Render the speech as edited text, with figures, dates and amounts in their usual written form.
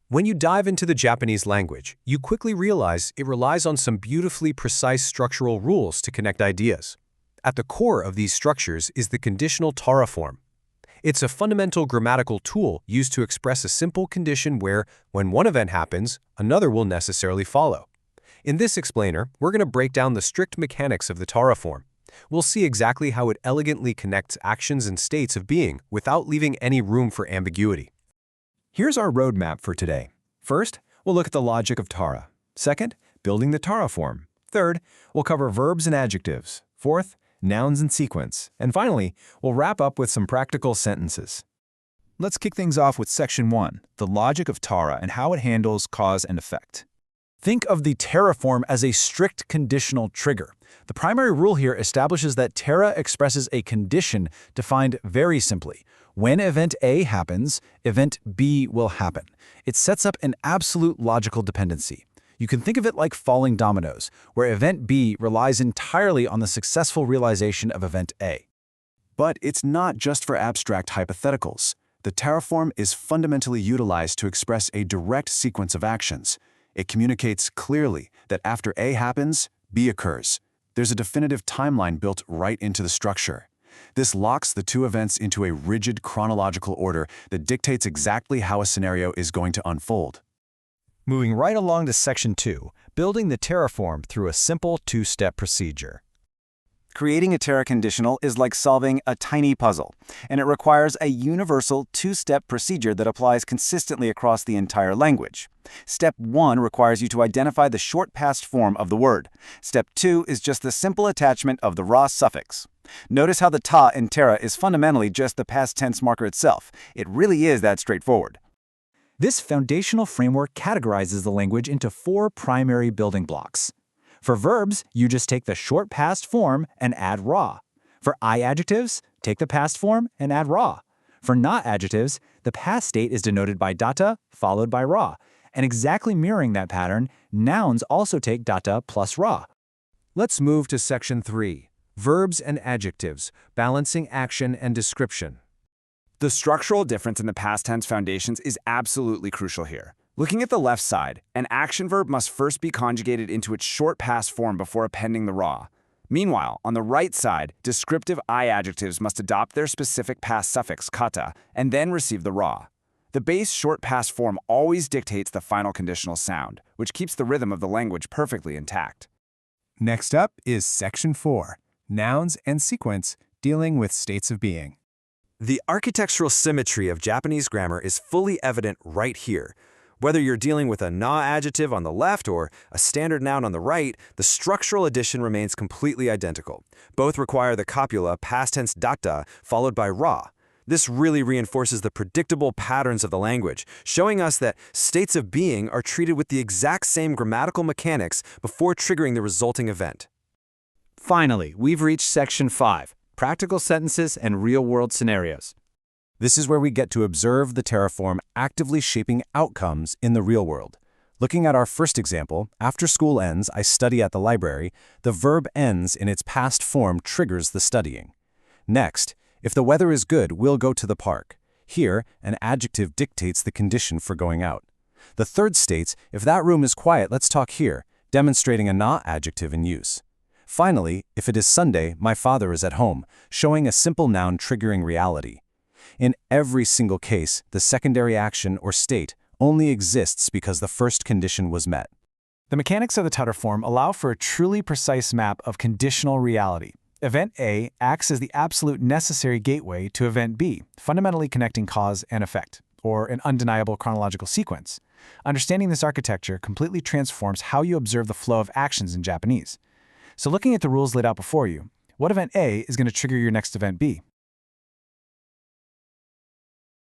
When you dive into the Japanese language, you quickly realize it relies on some beautifully precise structural rules to connect ideas. At the core of these structures is the conditional Tara form. It's a fundamental grammatical tool used to express a simple condition where, when one event happens, another will necessarily follow. In this explainer, we're going to break down the strict mechanics of the Tara form. We'll see exactly how it elegantly connects actions and states of being without leaving any room for ambiguity. Here's our roadmap for today. First, we'll look at the logic of Tara. Second, building the Tara form. Third, we'll cover verbs and adjectives. Fourth, nouns and sequence. And finally, we'll wrap up with some practical sentences. Let's kick things off with Section 1, the logic of Tara and how it handles cause and effect. Think of the Tara form as a strict conditional trigger. The primary rule here establishes that Tara expresses a condition defined very simply. When event A happens, event B will happen. It sets up an absolute logical dependency. You can think of it like falling dominoes, where event B relies entirely on the successful realization of event A. But it's not just for abstract hypotheticals. The Tara form is fundamentally utilized to express a direct sequence of actions. It communicates clearly that after A happens, B occurs. There's a definitive timeline built right into the structure. This locks the two events into a rigid chronological order that dictates exactly how a scenario is going to unfold. Moving right along to Section 2, building the Tara form through a simple two-step procedure. Creating a Tara conditional is like solving a tiny puzzle, and it requires a universal two-step procedure that applies consistently across the entire language. Step 1 requires you to identify the short past form of the word. Step 2 is just the simple attachment of the ra suffix. Notice how the ta in Tara is fundamentally just the past tense marker itself. It really is that straightforward. This foundational framework categorizes the language into 4 primary building blocks. For verbs, you just take the short past form and add ra. For I-adjectives, take the past form and add ra. For not-adjectives, the past state is denoted by data followed by ra. And exactly mirroring that pattern, nouns also take data plus ra. Let's move to Section 3, verbs and adjectives, balancing action and description. The structural difference in the past tense foundations is absolutely crucial here. Looking at the left side, an action verb must first be conjugated into its short past form before appending the ra. Meanwhile, on the right side, descriptive I-adjectives must adopt their specific past suffix kata and then receive the ra. The base short past form always dictates the final conditional sound, which keeps the rhythm of the language perfectly intact. Next up is Section 4, nouns and sequence, dealing with states of being. The architectural symmetry of Japanese grammar is fully evident right here. Whether you're dealing with a na-adjective on the left or a standard noun on the right, the structural addition remains completely identical. Both require the copula past tense data followed by ra. This really reinforces the predictable patterns of the language, showing us that states of being are treated with the exact same grammatical mechanics before triggering the resulting event. Finally, we've reached Section 5, practical sentences and real-world scenarios. This is where we get to observe the Tara form actively shaping outcomes in the real world. Looking at our first example, after school ends, I study at the library, the verb ends in its past form triggers the studying. Next, if the weather is good, we'll go to the park. Here, an adjective dictates the condition for going out. The third states, if that room is quiet, let's talk here, demonstrating a na-adjective in use. Finally, if it is Sunday, my father is at home, showing a simple noun triggering reality. In every single case, the secondary action or state only exists because the first condition was met. The mechanics of the Tara form allow for a truly precise map of conditional reality. Event A acts as the absolute necessary gateway to event B, fundamentally connecting cause and effect, or an undeniable chronological sequence. Understanding this architecture completely transforms how you observe the flow of actions in Japanese. So looking at the rules laid out before you, what event A is going to trigger your next event B?